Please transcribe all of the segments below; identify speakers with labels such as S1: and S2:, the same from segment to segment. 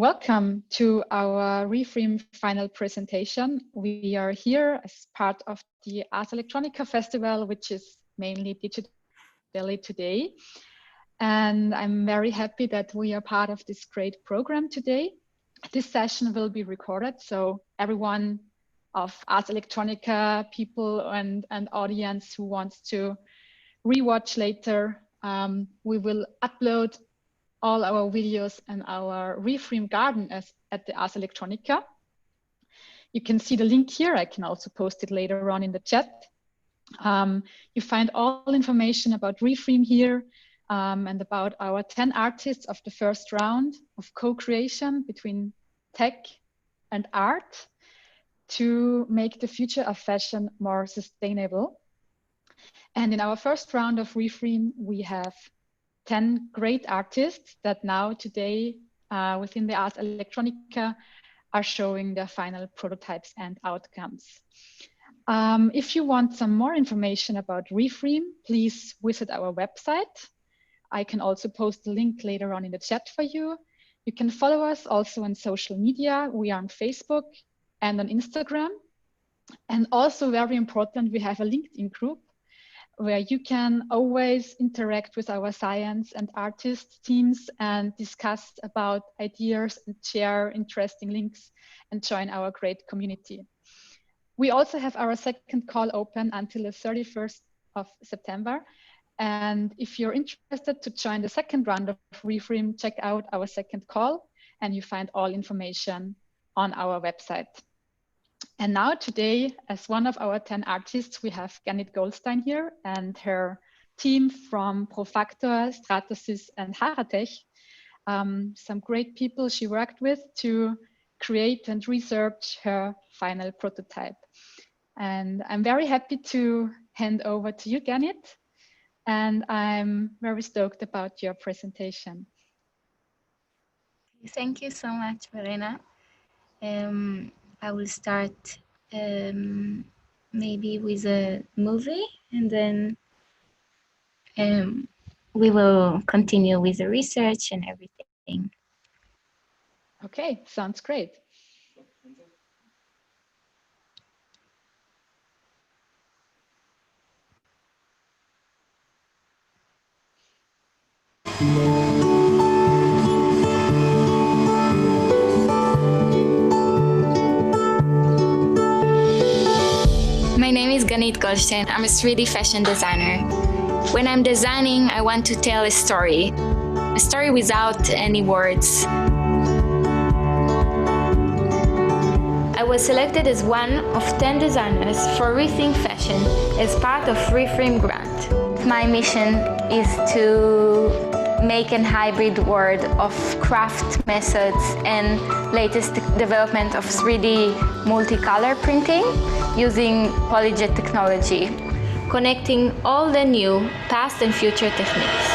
S1: Welcome to our Re-FREAM final presentation. We are here as part of the Ars Electronica Festival, which is mainly digitally today. And I'm very happy that we are part of this great program today. This session will be recorded, so everyone of Ars Electronica people and audience who wants to rewatch later, we will upload all our videos and our Re-FREAM garden at the Ars Electronica. You can see the link here. I can also post it later on in the chat. You find all information about Re-FREAM here and about our 10 artists of the first round of co-creation between tech and art to make the future of fashion more sustainable. And in our first round of Re-FREAM, we have 10 great artists that now today within the Ars Electronica are showing their final prototypes and outcomes. If you want some more information about Re-FREAM, please visit our website. I can also post the link later on in the chat for you. You can follow us also on social media. We are on Facebook and on Instagram. And also very important, we have a LinkedIn group where you can always interact with our science and artist teams and discuss about ideas and share interesting links and join our great community. We also have our second call open until the 31st of September. And if you're interested to join the second round of Re-FREAM, check out our second call and you find all information on our website. And now today, as one of our 10 artists, we have Ganit Goldstein here and her team from Profactor, Stratasys and Haratech, some great people she worked with to create and research her final prototype. And I'm very happy to hand over to you, Ganit, and I'm very stoked about your presentation.
S2: Thank you so much, Verena. I will start maybe with a movie and then we will continue with the research and everything.
S1: Okay, sounds great.
S2: My name is Ganit Goldstein. I'm a 3D fashion designer. When I'm designing, I want to tell a story without any words. I was selected as one of 10 designers for Rethink Fashion as part of Re-FREAM grant. My mission is to make a hybrid world of craft methods and latest development of 3D multicolor printing using polyjet technology, connecting all the new, past and future techniques.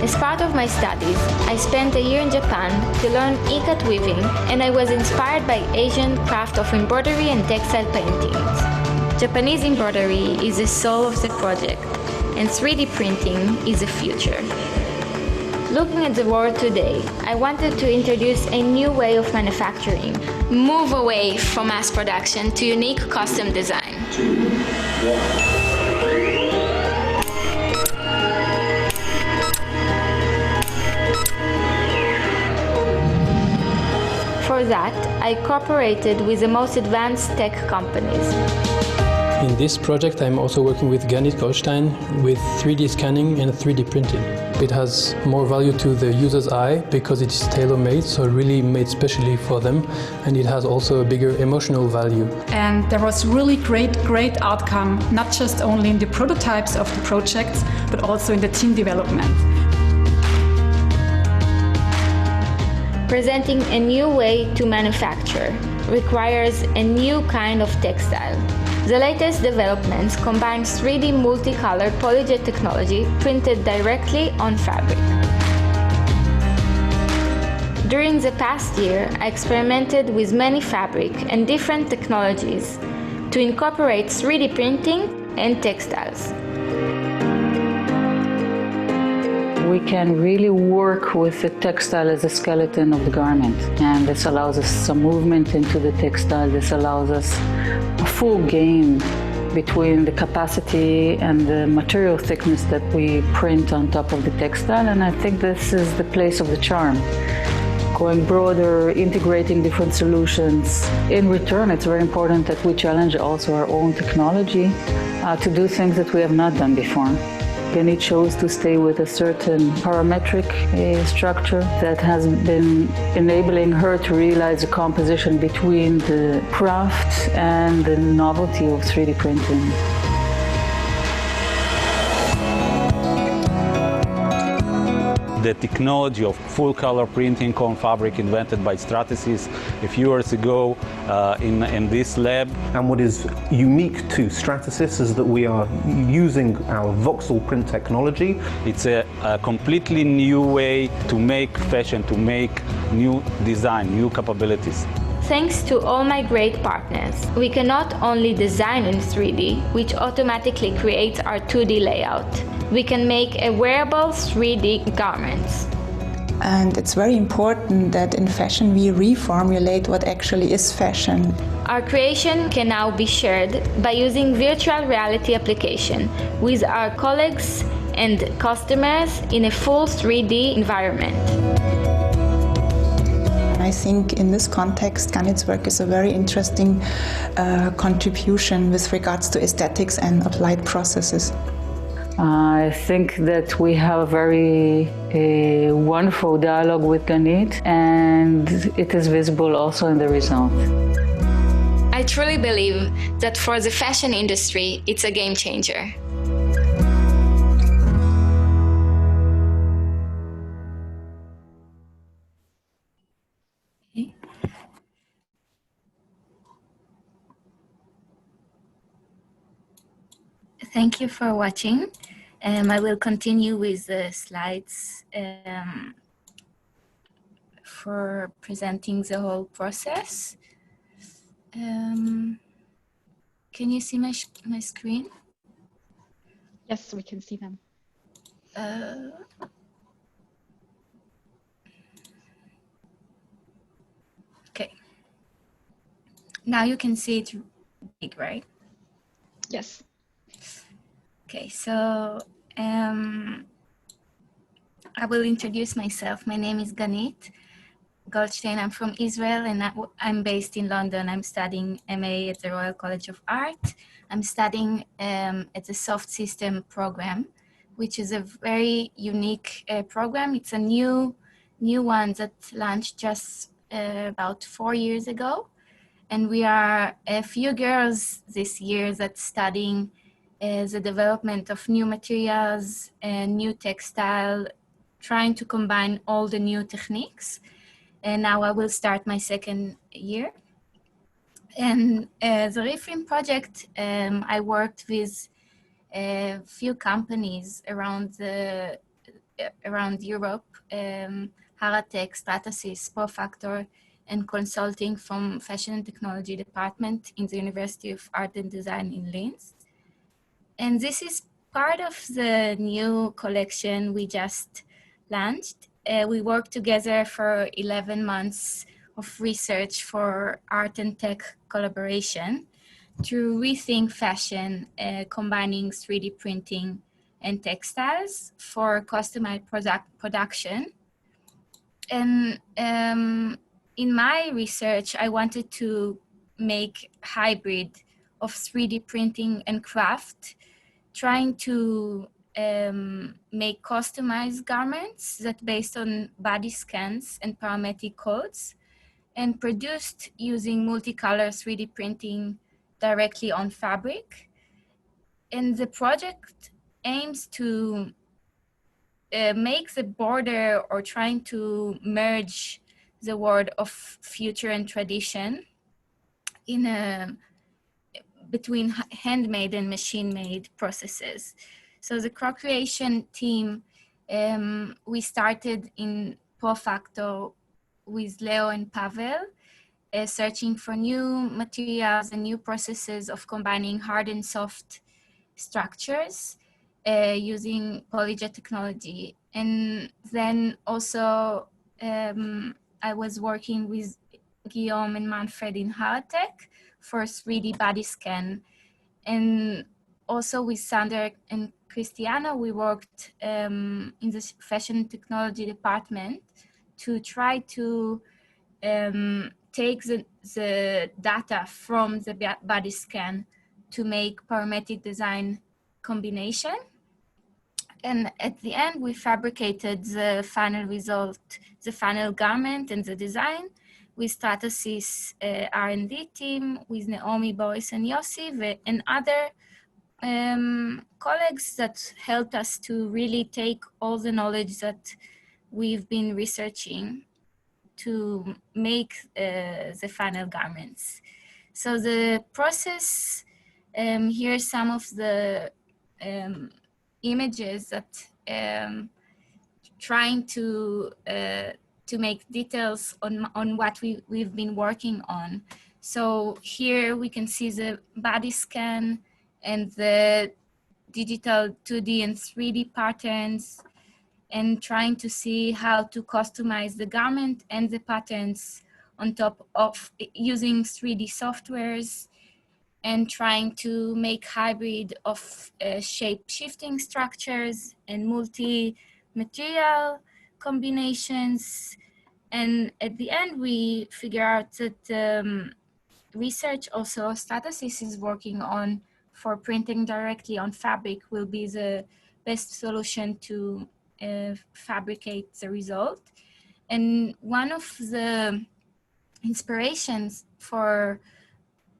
S2: As part of my studies, I spent a year in Japan to learn ikat weaving, and I was inspired by Asian craft of embroidery and textile paintings. Japanese embroidery is the soul of the project, and 3D printing is the future. Looking at the world today, I wanted to introduce a new way of manufacturing, move away from mass production to unique custom design. For that, I cooperated with the most advanced tech companies.
S3: In this project, I'm also working with Ganit Goldstein with 3D scanning and 3D printing. It has more value to the user's eye because it is tailor-made, so really made specially for them, and it has also a bigger emotional value.
S4: And there was really great outcome, not just only in the prototypes of the projects, but also in the team development.
S2: Presenting a new way to manufacture requires a new kind of textile. The latest developments combine 3D multicolored polyjet technology printed directly on fabric. During the past year, I experimented with many fabric and different technologies to incorporate 3D printing and textiles.
S5: we can really work with the textile as a skeleton of the garment. And this allows us some movement into the textile. This allows us a full game between the capacity and the material thickness that we print on top of the textile. And I think this is the place of the charm. Going broader, integrating different solutions. In return, it's very important that we challenge also our own technology to do things that we have not done before. Ganit chose to stay with a certain parametric structure that has been enabling her to realize a composition between the craft and the novelty of 3D printing.
S6: The technology of full-color printing on fabric invented by Stratasys a few years ago in this lab.
S7: And what is unique to Stratasys is that we are using our voxel print technology.
S6: It's a completely new way to make fashion, to make new design, new capabilities.
S2: Thanks to all my great partners, we can not only design in 3D, which automatically creates our 2D layout, we can make a wearable 3D garments.
S8: And it's very important that in fashion we reformulate what actually is fashion.
S2: Our creation can now be shared by using virtual reality application with our colleagues and customers in a full 3D environment.
S8: I think in this context, Ganit's work is a very interesting contribution with regards to aesthetics and applied processes.
S5: I think that we have a very wonderful dialogue with Ganit, and it is visible also in the result.
S2: I truly believe that for the fashion industry, it's a game changer. Thank you for watching. I will continue with the slides for presenting the whole process. Can you see my screen?
S1: Yes, we can see them.
S2: Okay. Now you can see it big, right?
S1: Yes.
S2: Okay, so I will introduce myself. My name is Ganit Goldstein. I'm from Israel and I'm based in London. I'm studying MA at the Royal College of Art. I'm studying at the Soft System program, which is a very unique program. It's a new one that launched just about 4 years ago. And we are a few girls this year that's studying the development of new materials and new textile, trying to combine all the new techniques. And now I will start my second year. And the Re-FREAM project, I worked with a few companies around Europe, Haratech, Stratasys, Profactor, and consulting from Fashion and Technology Department in the University of Art and Design in Linz. And this is part of the new collection we just launched. We worked together for 11 months of research for art and tech collaboration to rethink fashion, combining 3D printing and textiles for customized production. And in my research, I wanted to make hybrid of 3D printing and craft, trying to make customized garments that based on body scans and parametric codes and produced using multicolor 3D printing directly on fabric. And the project aims to make the border or trying to merge the world of future and tradition in between handmade and machine-made processes. So the co-creation team, we started in Profactor with Leo and Pavel, searching for new materials and new processes of combining hard and soft structures. using polyjet technology. And then also I was working with Guillaume and Manfred in Haratech for 3D body scan. And also with Sander and Christiana, we worked in the fashion technology department to try to take the data from the body scan to make parametric design combination. And at the end, we fabricated the final result, the final garment and the design with Stratasys R&D team, with Naomi, Boris, and Yossi, and other colleagues that helped us to really take all the knowledge that we've been researching to make the final garments. So the process, here are some of the images that trying to make details on what we've been working on. So here we can see the body scan and the digital 2D and 3D patterns, and trying to see how to customize the garment and the patterns on top of using 3D softwares, and trying to make hybrid of shape-shifting structures and multi-material combinations. And at the end, we figure out that research also Stratasys is working on for printing directly on fabric will be the best solution to fabricate the result. And one of the inspirations for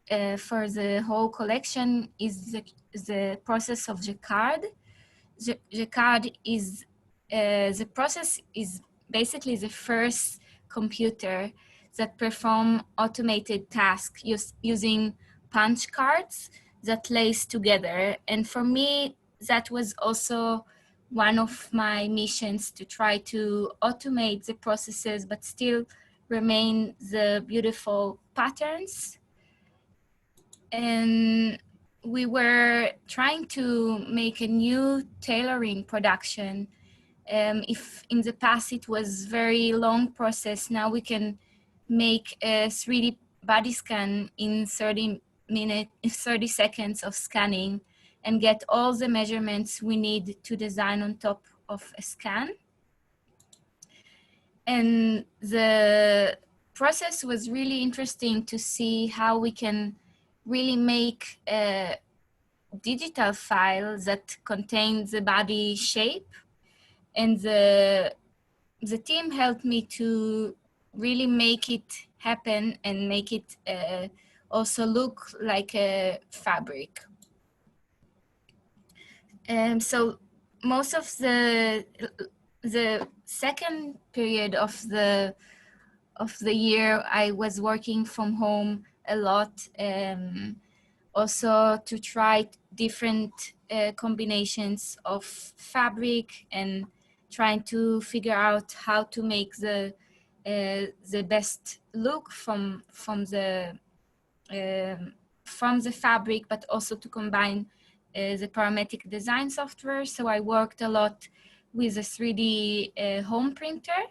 S2: the whole collection is the process of Jacquard. Jacquard is, the process is basically the first computer that perform automated tasks using punch cards that lace together. And for me, that was also one of my missions, to try to automate the processes, but still remain the beautiful patterns. And we were trying to make a new tailoring production. If in the past it was very long process, now we can make a 3D body scan in 30 seconds of scanning and get all the measurements we need to design on top of a scan. And the process was really interesting to see how we can really make a digital file that contains the body shape. And the team helped me to really make it happen and make it also look like a fabric. So most of the second period of the year, I was working from home a lot, also to try different combinations of fabric and trying to figure out how to make the best look from the fabric, but also to combine the parametric design software. So I worked a lot with a 3D home printer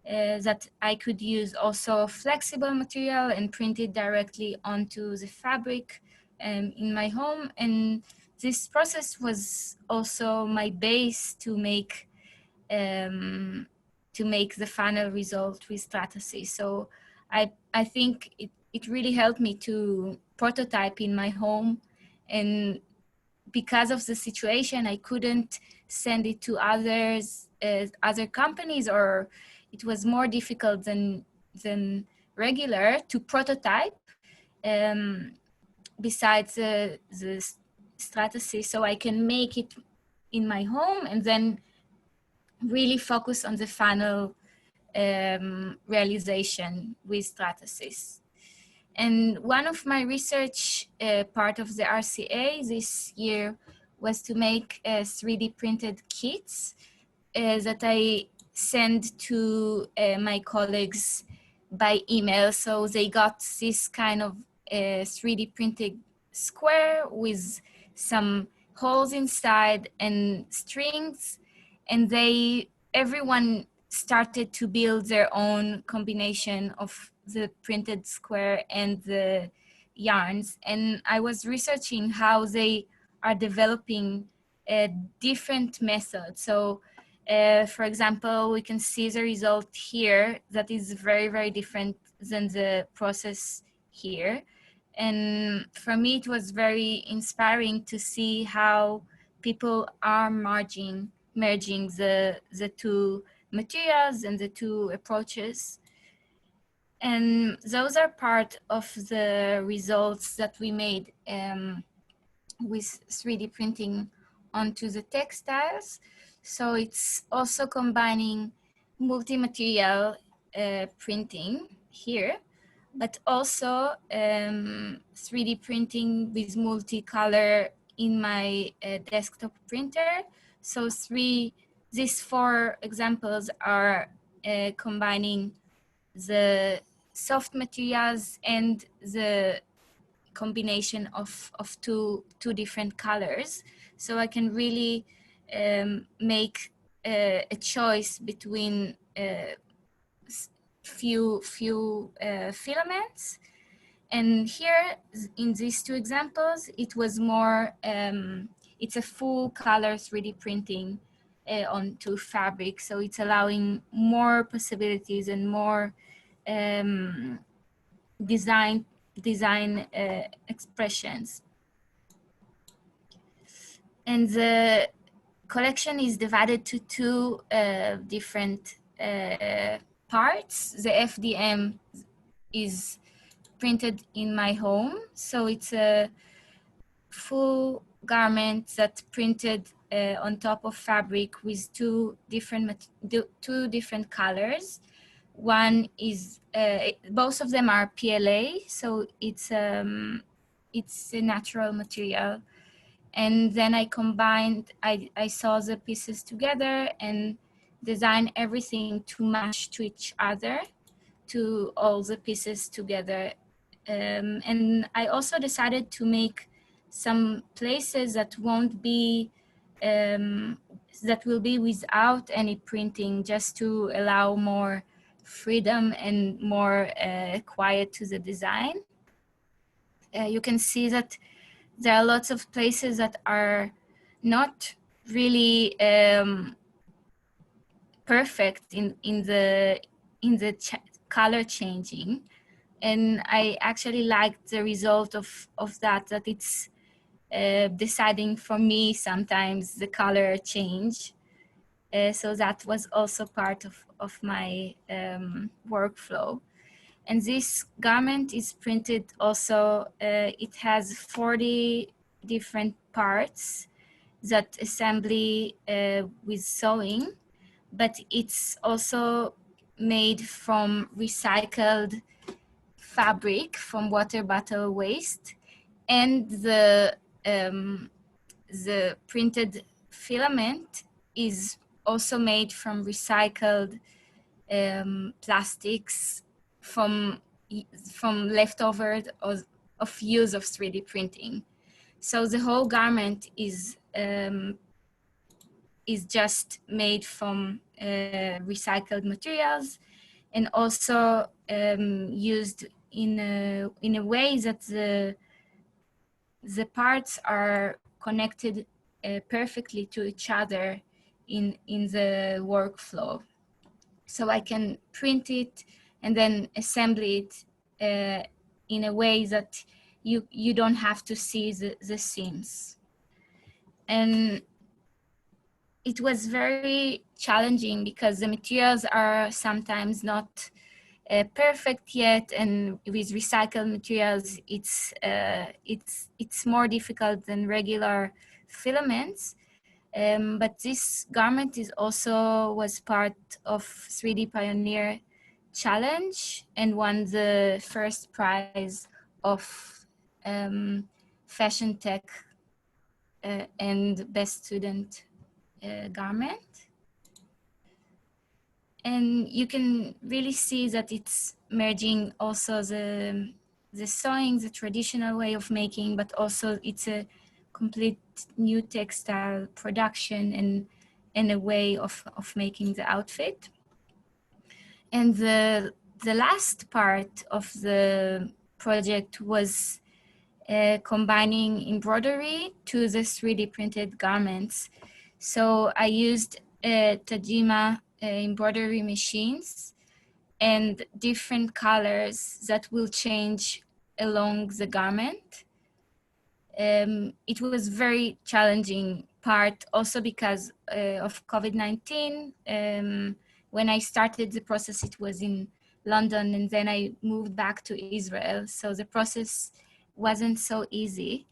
S2: that I could use also flexible material and print it directly onto the fabric in my home. And this process was also my base to make the final result with Stratasys. So I think it really helped me to prototype in my home, and because of the situation, I couldn't send it to other companies, or it was more difficult than regular to prototype besides the Stratasys. So I can make it in my home and then really focus on the final realization with Stratasys. And one of my research part of the RCA this year was to make 3D printed kits that I send to my colleagues by email. So they got this kind of 3D printed square with some holes inside and strings, and everyone started to build their own combination of the printed square and the yarns. And I was researching how they are developing different methods. So for example, we can see the result here that is very, very different than the process here. And for me, it was very inspiring to see how people are merging the two materials and the two approaches. And those are part of the results that we made with 3D printing onto the textiles. So it's also combining multi-material printing here, but also 3D printing with multicolor in my desktop printer. So these 4 examples are combining the soft materials and the combination of two different colors. So I can really make a choice between few filaments. And here in these 2 examples, it was more, it's a full color 3D printing onto fabric. So it's allowing more possibilities and more design expressions. And the collection is divided to 2 different parts. The FDM is printed in my home. So it's a full garment that's printed on top of fabric with two different colors. One is, both of them are PLA, so it's a natural material. And then I combined, I saw the pieces together and designed everything to match to each other, to all the pieces together. And I also decided to make some places that won't be, that will be without any printing, just to allow more freedom and more quiet to the design. You can see that there are lots of places that are not really perfect in the color changing, and I actually liked the result of that it's deciding for me sometimes the color change. So that was also part of my workflow. And this garment is printed also, it has 40 different parts that assembly with sewing, but it's also made from recycled fabric from water bottle waste, and the printed filament is also made from recycled plastics from leftovers of use of 3D printing. So the whole garment is just made from recycled materials, and also used in a way that the parts are connected perfectly to each other in the workflow. So I can print it and then assemble it in a way that you don't have to see the seams. And it was very challenging because the materials are sometimes not perfect yet, and with recycled materials, it's more difficult than regular filaments. But this garment was part of 3D Pioneer Challenge and won the first prize of Fashion Tech and Best Student Garment. And you can really see that it's merging also the sewing, the traditional way of making, but also it's a complete new textile production and a way of making the outfit. And the last part of the project was combining embroidery to the 3D printed garments. So I used Tajima embroidery machines and different colors that will change along the garment. It was very challenging part also because of COVID-19. When I started the process, it was in London, and then I moved back to Israel. So the process wasn't so easy,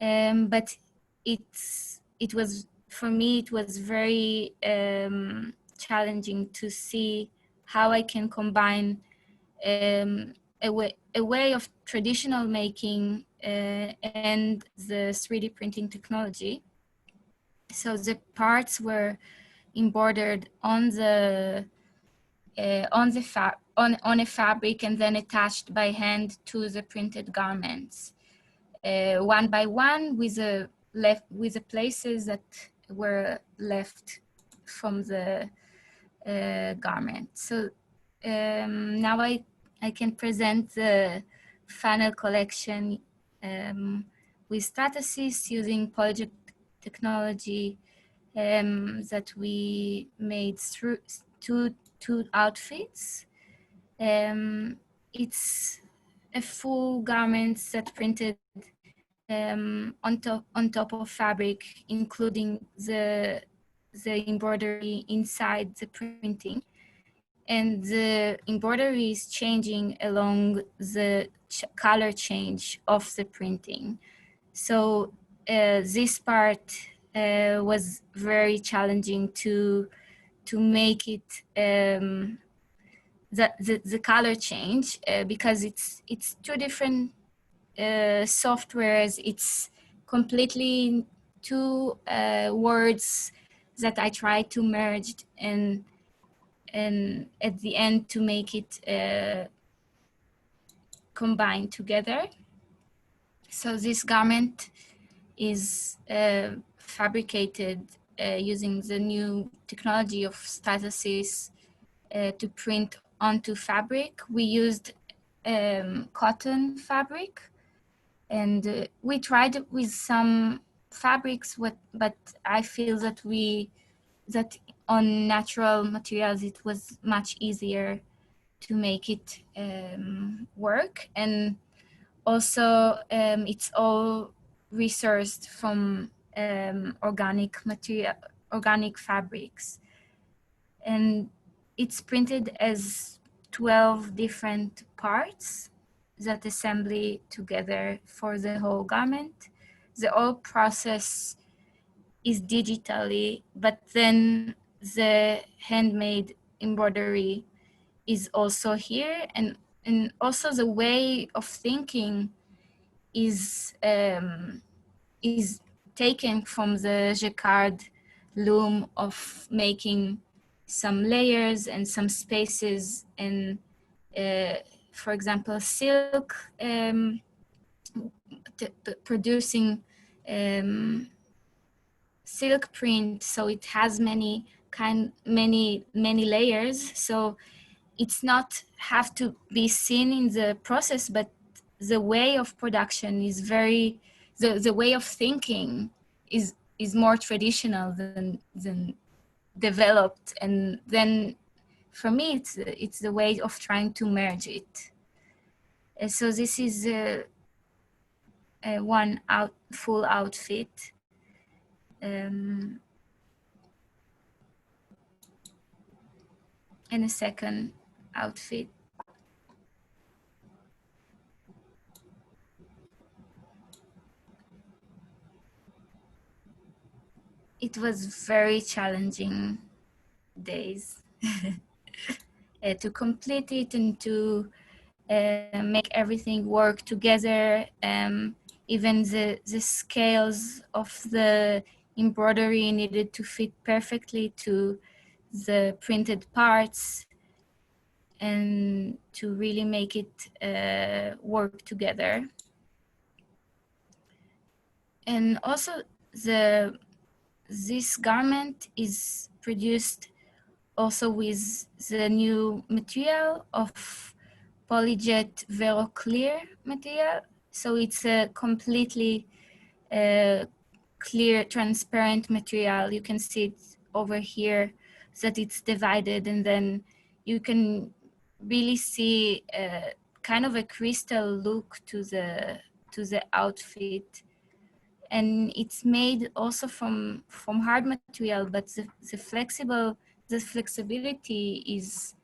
S2: but it was, for me, it was very challenging to see how I can combine a way of traditional making and the 3D printing technology. So the parts were embroidered on a fabric and then attached by hand to the printed garments, one by one, with the places that were left from the garment. So now I can present the final collection with Stratasys using polyjet technology that we made through two outfits. It's a full garment that printed on top of fabric, including the embroidery inside the printing. And the embroidery is changing along the color change of the printing. So this part was very challenging to make it the color change because it's two different softwares. It's completely two words that I tried to merge and at the end to make it combined together. So this garment is fabricated using the new technology of Stratasys to print onto fabric. We used cotton fabric, and we tried with some fabrics, but I feel that on natural materials it was much easier to make it work. And also it's all resourced from organic fabrics, and it's printed as 12 different parts that assembly together for the whole garment. The whole process is digitally, but then the handmade embroidery is also here, and also the way of thinking is taken from the jacquard loom of making some layers and some spaces, and for example silk, producing silk print, so it has many layers. So it's not have to be seen in the process, but the way of production is very, the way of thinking is more traditional than developed. And then for me, it's the way of trying to merge it. So this is one full outfit. And a second outfit. It was very challenging days to complete it and to make everything work together. Even the scales of the embroidery needed to fit perfectly to the printed parts and to really make it work together. And also this garment is produced also with the new material of Polyjet Vero Clear material. So it's a completely clear, transparent material. You can see it over here that it's divided, and then you can really see kind of a crystal look to the outfit. And it's made also from hard material, but the flexibility is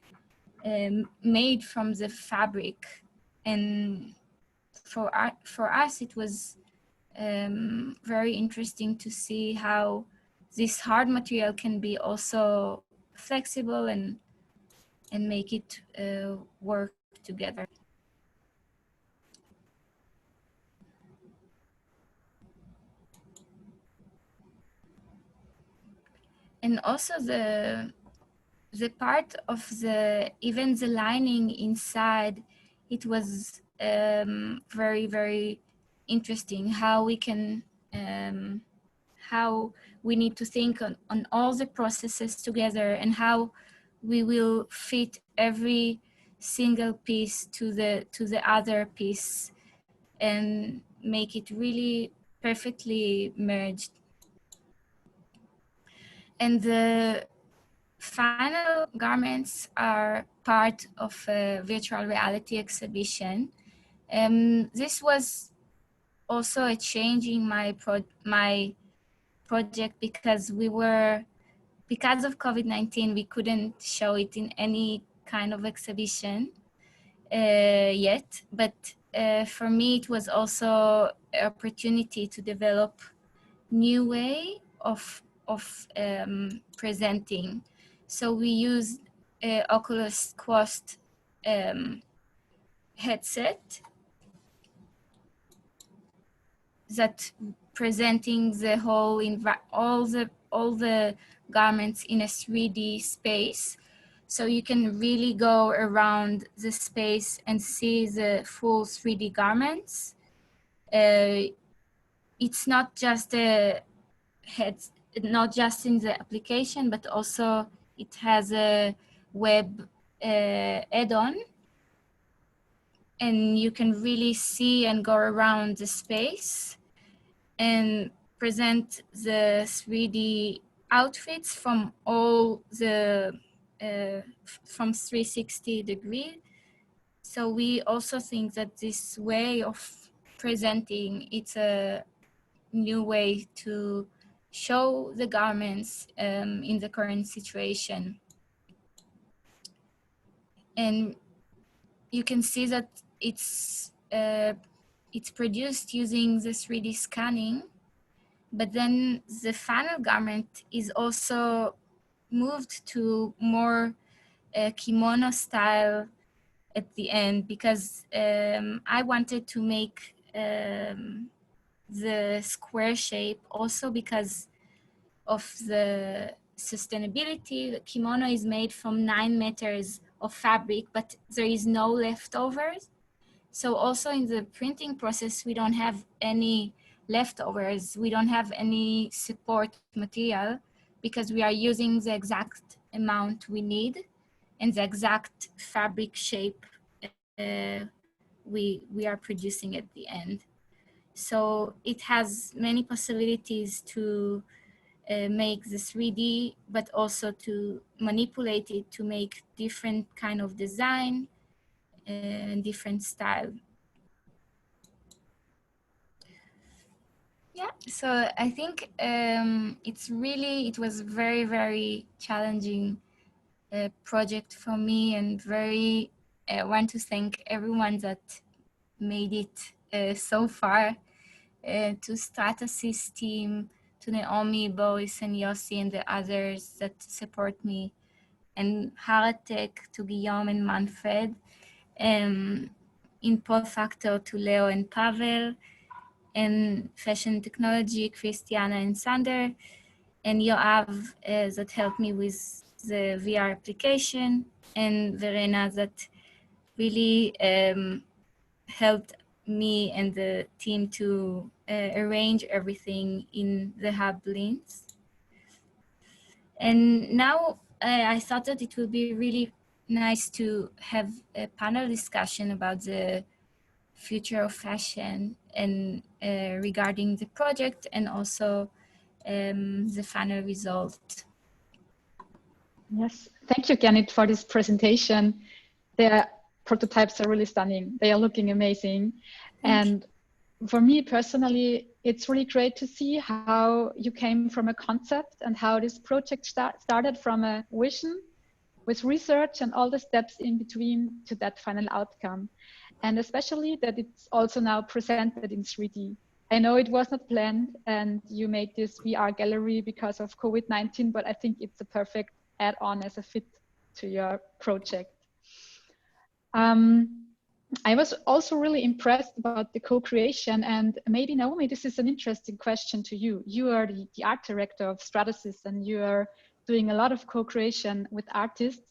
S2: made from the fabric. And for us, it was very interesting to see how this hard material can be also flexible and make it work together. And also the part of even the lining inside, it was very, very interesting how we can, how we need to think on all the processes together and how we will fit every single piece to the other piece and make it really perfectly merged. And the final garments are part of a virtual reality exhibition. This was also a change in my project because because of COVID-19, we couldn't show it in any kind of exhibition yet. But for me, it was also an opportunity to develop new way of presenting. So we used Oculus Quest headset that presenting the whole all the garments in a 3D space. So you can really go around the space and see the full 3D garments. It's not just a not just in the application, but also it has a web add-on, and you can really see and go around the space and present the 3D outfits from all the from 360 degrees. So we also think that this way of presenting, it's a new way to show the garments in the current situation. And you can see that it's produced using the 3D scanning, but then the final garment is also moved to more kimono style at the end, because I wanted to make the square shape also because of the sustainability. The kimono is made from 9 meters of fabric, but there is no leftovers. So also in the printing process, we don't have any leftovers. We don't have any support material because we are using the exact amount we need and the exact fabric shape we are producing at the end. So it has many possibilities to make the 3D, but also to manipulate it to make different kind of design and different style. Yeah, so I think it was very, very challenging project for me, and I want to thank everyone that made it so far, to Stratasys team, to Naomi, Boris, and Yossi, and the others that support me, and Haratech, to Guillaume and Manfred, in Profactor, to Leo and Pavel, and Fashion Technology, Christiana and Sander, and Yoav that helped me with the VR application, and Verena that really helped me and the team to arrange everything in the hub Linz. And now I thought that it would be really nice to have a panel discussion about the future of fashion and regarding the project and also the final result.
S1: Yes, thank you, Ganit, for this presentation. The prototypes are really stunning. They are looking amazing. And for me personally, it's really great to see how you came from a concept and how this project started from a vision with research and all the steps in between to that final outcome. And especially that it's also now presented in 3D. I know it was not planned and you made this VR gallery because of COVID-19, but I think it's a perfect add-on as a fit to your project. I was also really impressed about the co-creation, and maybe Naomi, this is an interesting question to you. You are the art director of Stratasys and you are doing a lot of co-creation with artists.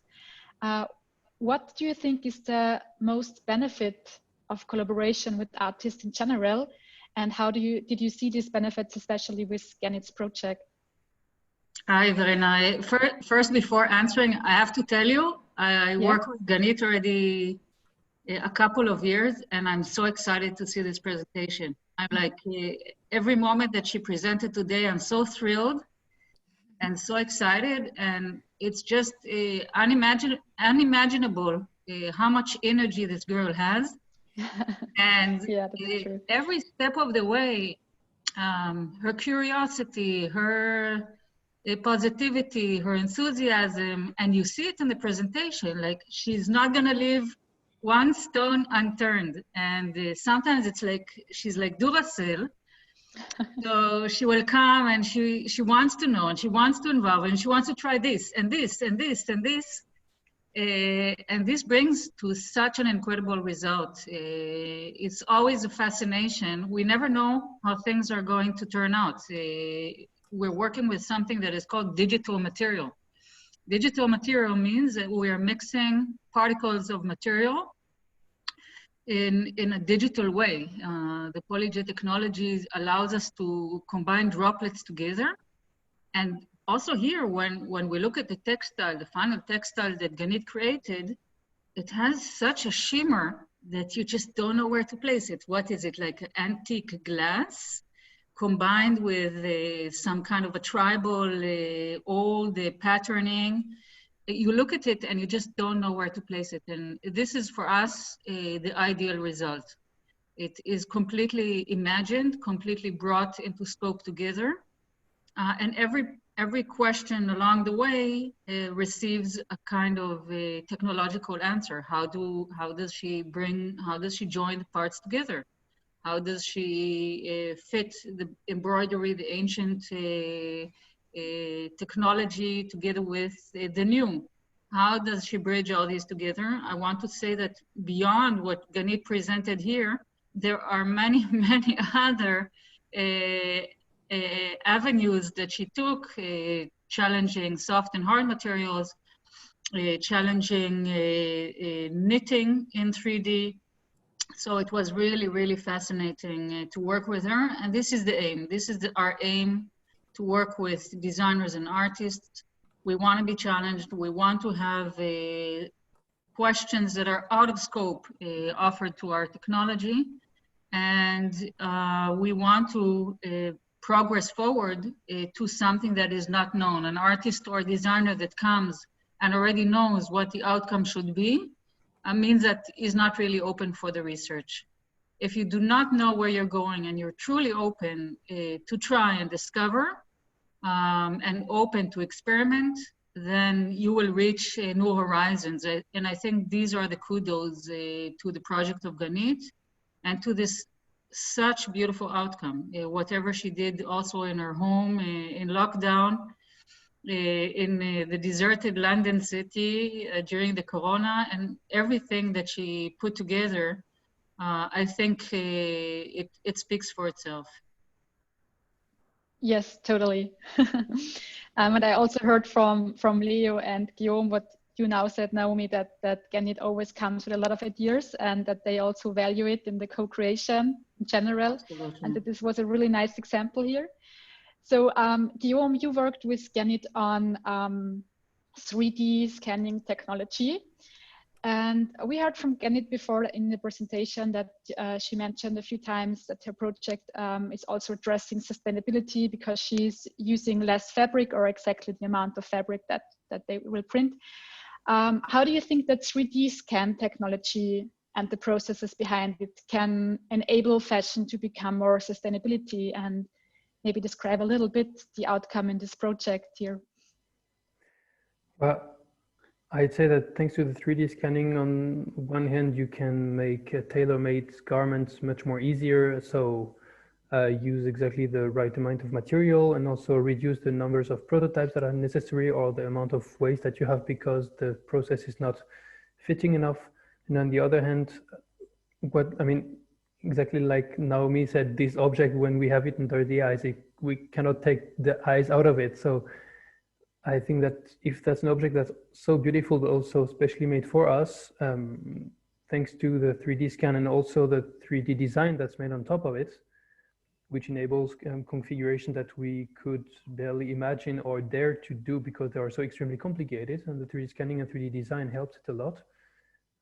S1: What do you think is the most benefit of collaboration with artists in general? And how did you see these benefits, especially with Ganit's project?
S9: Hi, Verena. First, before answering, I have to tell you, I work with Ganit already a couple of years, and I'm so excited to see this presentation. I'm like, every moment that she presented today, I'm so thrilled and so excited, and it's just unimaginable how much energy this girl has. And
S1: yeah, that's true.
S9: Every step of the way, her curiosity, her positivity, her enthusiasm, and you see it in the presentation, like she's not gonna leave one stone unturned. And sometimes it's like, she's like Duracell. So she will come and she wants to know and she wants to involve and she wants to try this and this and this and this. And this brings to such an incredible result. It's always a fascination. We never know how things are going to turn out. We're working with something that is called digital material. Digital material means that we are mixing particles of material in a digital way. The PolyJ technology allows us to combine droplets together. And also here, when we look at the textile, the final textile that Ganit created, it has such a shimmer that you just don't know where to place it. What is it, like antique glass combined with some kind of a tribal old patterning? You look at it and you just don't know where to place it. And this is for us the ideal result. It is completely imagined, completely brought into scope together. And every question along the way receives a kind of a technological answer. How does she join the parts together? How does she fit the embroidery, the ancient technology together with the new? How does she bridge all these together? I want to say that beyond what Ganit presented here, there are many, many other avenues that she took, challenging soft and hard materials, challenging knitting in 3D. So it was really, really fascinating to work with her. And this is the aim. This is our aim, to work with designers and artists. We want to be challenged. We want to have questions that are out of scope offered to our technology. And we want to progress forward to something that is not known. An artist or designer that comes and already knows what the outcome should be means that is not really open for the research. If you do not know where you're going and you're truly open to try and discover and open to experiment, then you will reach new horizons. And I think these are the kudos to the project of Ganit and to this such beautiful outcome. Whatever she did also in her home in lockdown, in the deserted London city during the corona, and everything that she put together, I think it speaks for itself.
S1: Yes, totally. And I also heard from Leo and Guillaume what you now said, Naomi, that Ganit always comes with a lot of ideas and that they also value it in the co-creation in general.
S9: Absolutely.
S1: And that this was a really nice example here. So Guillaume, you worked with Ganit on 3D scanning technology. And we heard from Ganit before in the presentation that she mentioned a few times that her project is also addressing sustainability because she's using less fabric or exactly the amount of fabric that they will print. How do you think that 3D scan technology and the processes behind it can enable fashion to become more sustainability, and maybe describe a little bit the outcome in this project here?
S3: Well, I'd say that thanks to the 3D scanning, on one hand, you can make tailor-made garments much more easier. So use exactly the right amount of material and also reduce the numbers of prototypes that are necessary or the amount of waste that you have because the process is not fitting enough. And on the other hand, exactly like Naomi said, this object, when we have it under the eyes, we cannot take the eyes out of it. So I think that if that's an object that's so beautiful, but also specially made for us, thanks to the 3D scan and also the 3D design that's made on top of it, which enables configuration that we could barely imagine or dare to do because they are so extremely complicated, and the 3D scanning and 3D design helps it a lot.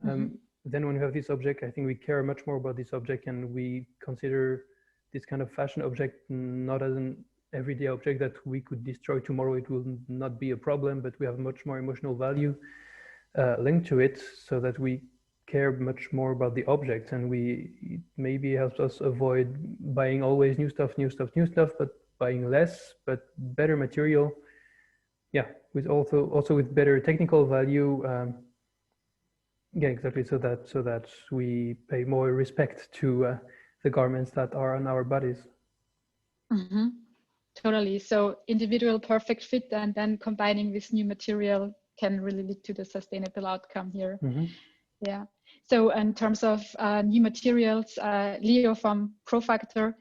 S3: Then when we have this object, I think we care much more about this object, and we consider this kind of fashion object not as an everyday object that we could destroy tomorrow. It will not be a problem, but we have much more emotional value linked to it, so that we care much more about the object, and it maybe helps us avoid buying always new stuff, but buying less but better material. Yeah, with also with better technical value. Yeah, exactly. So that we pay more respect to the garments that are on our bodies.
S1: Mm-hmm. Totally. So individual perfect fit and then combining this new material can really lead to the sustainable outcome here.
S3: Mm-hmm.
S1: Yeah. So in terms of new materials, Leo from Profactor,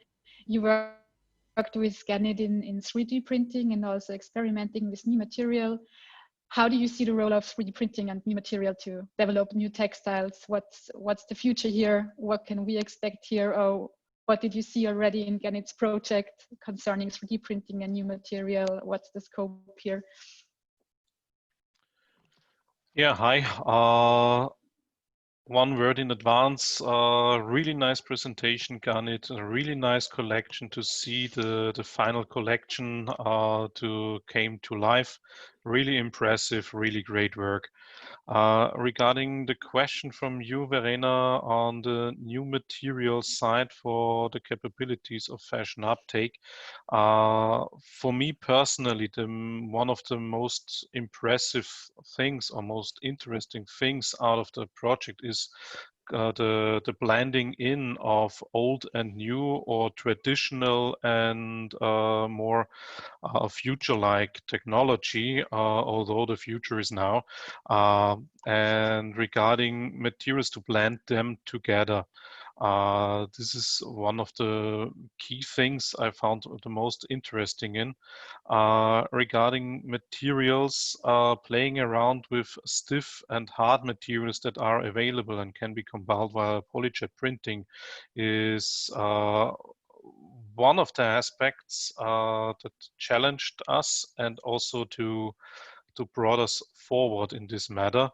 S1: you worked with Ganit in 3D printing and also experimenting with new material. How do you see the role of 3D printing and new material to develop new textiles? What's the future here? What can we expect here? Or what did you see already in Ganit's project concerning 3D printing and new material? What's the scope here?
S10: Yeah, hi. One word in advance, really nice presentation, Ganit, a really nice collection to see the final collection came to life. Really impressive, really great work. Regarding the question from you, Verena, on the new material side for the capabilities of fashion uptake, for me personally, one of the most impressive things or most interesting things out of the project is the blending in of old and new, or traditional and more future-like technology, although the future is now, and regarding materials to blend them together. This is one of the key things I found the most interesting in. Regarding materials, playing around with stiff and hard materials that are available and can be compiled via polyjet printing is one of the aspects that challenged us and also to brought us forward in this matter.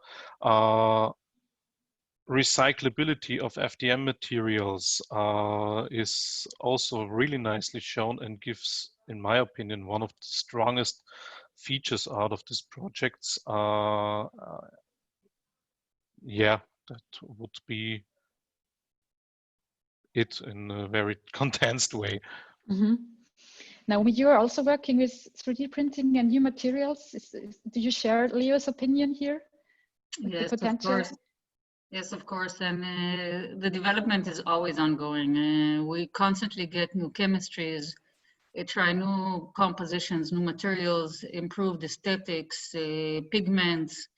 S10: Recyclability of FDM materials is also really nicely shown and gives, in my opinion, one of the strongest features out of this project. Yeah, that would be it in a very condensed way.
S1: Mm-hmm. Now, you are also working with 3D printing and new materials. Do you share Leo's opinion here?
S9: Yes, of course. Yes, of course. And the development is always ongoing. We constantly get new chemistries, try new compositions, new materials, improved aesthetics, pigments,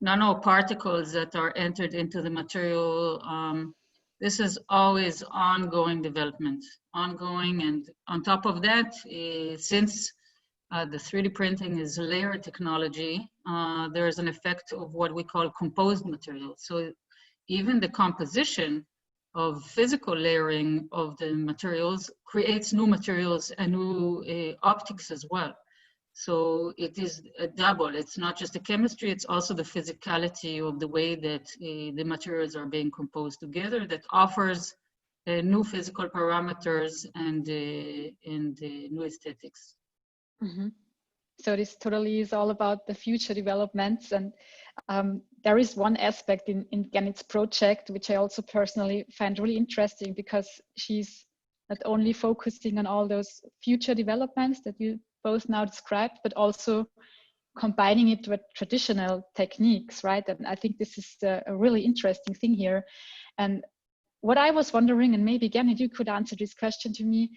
S9: nanoparticles that are entered into the material. This is always ongoing development, ongoing. And on top of that, since the 3D printing is layer technology, there is an effect of what we call composed materials. So even the composition of physical layering of the materials creates new materials and new optics as well. So it is a double. It's not just the chemistry, it's also the physicality of the way that the materials are being composed together that offers new physical parameters and new aesthetics.
S1: Mm-hmm. So this totally is all about the future developments. And there is one aspect in Ganit's project, which I also personally find really interesting, because she's not only focusing on all those future developments that you both now described, but also combining it with traditional techniques, right? And I think this is a really interesting thing here. And what I was wondering, and maybe Ganit, you could answer this question to me,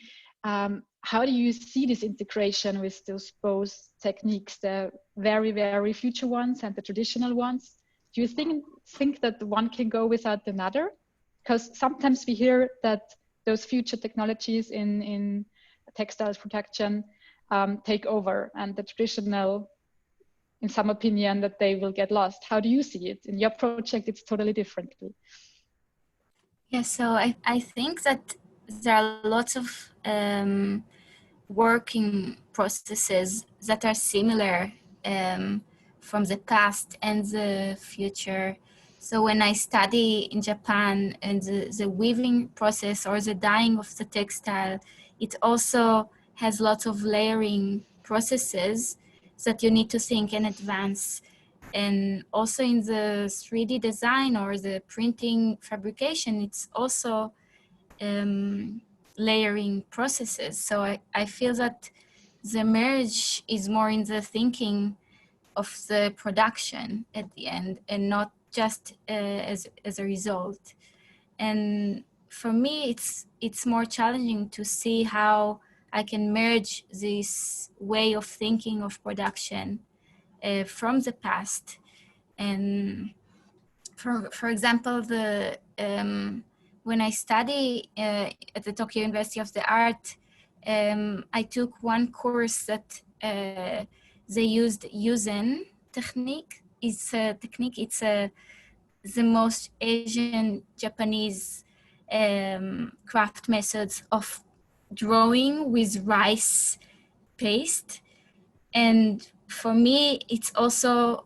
S1: how do you see this integration with those both techniques, the very, very future ones and the traditional ones? Do you think that one can go without another? Because sometimes we hear that those future technologies in textiles production take over, and the traditional, in some opinion, that they will get lost. How do you see it? In your project, it's totally differently.
S2: Yeah, so I think that there are lots of working processes that are similar from the past and the future. So when I study in Japan and the weaving process or the dyeing of the textile, it also has lots of layering processes that you need to think in advance. And also in the 3D design or the printing fabrication, it's also layering processes. So I feel that the merge is more in the thinking of the production at the end and not just as a result. And for me, it's more challenging to see how I can merge this way of thinking of production from the past. And for example, when I study at the Tokyo University of the Art, I took one course that they used Yuzen technique. It's a technique, it's the most Asian Japanese craft methods of drawing with rice paste. And for me, it's also,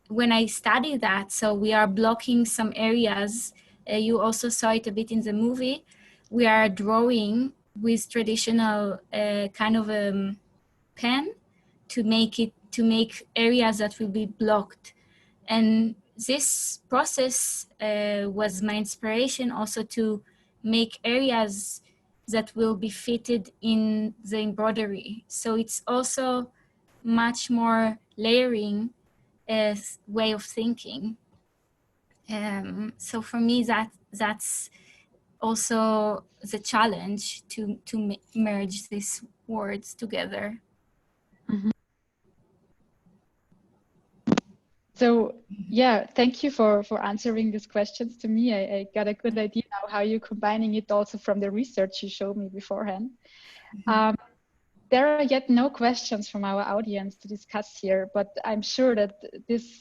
S2: when I study that, so we are blocking some areas. You also saw it a bit in the movie. We are drawing with traditional kind of a pen to make areas that will be blocked. And this process was my inspiration also to make areas that will be fitted in the embroidery. So it's also much more layering way of thinking. So for me, that's also the challenge to merge these words together.
S1: Mm-hmm. So yeah, thank you for answering these questions to me. I got a good idea now how you're combining it also from the research you showed me beforehand. Mm-hmm. There are yet no questions from our audience to discuss here, but I'm sure that these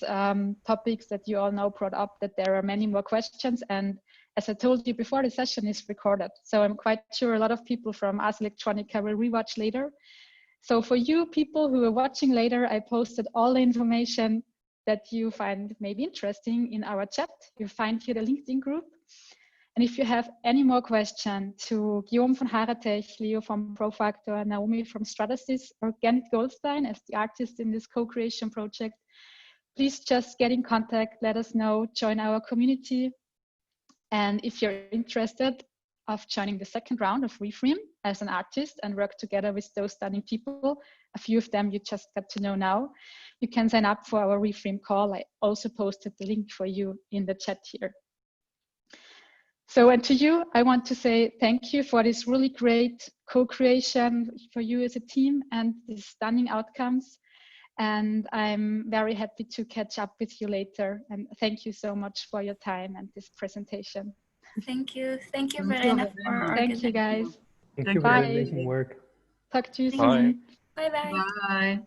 S1: topics that you all now brought up, that there are many more questions. And as I told you before, the session is recorded. So I'm quite sure a lot of people from Ars Electronica will rewatch later. So for you people who are watching later, I posted all the information that you find maybe interesting in our chat. You find here the LinkedIn group. And if you have any more questions to Guillaume from Haratech, Leo from Profactor, Naomi from Stratasys, or Ganit Goldstein as the artist in this co-creation project, please just get in contact, let us know, join our community. And if you're interested of joining the second round of Re-FREAM as an artist and work together with those stunning people, a few of them you just got to know now, you can sign up for our Re-FREAM call. I also posted the link for you in the chat here. So, and to you, I want to say thank you for this really great co-creation for you as a team and these stunning outcomes. And I'm very happy to catch up with you later. And thank you so much for your time and this presentation.
S2: Thank you. Thank you, Verena.
S1: Thank you, guys.
S3: Thank you for your amazing work.
S1: Talk to you
S10: Bye.
S1: soon.
S2: Bye-bye.
S9: Bye.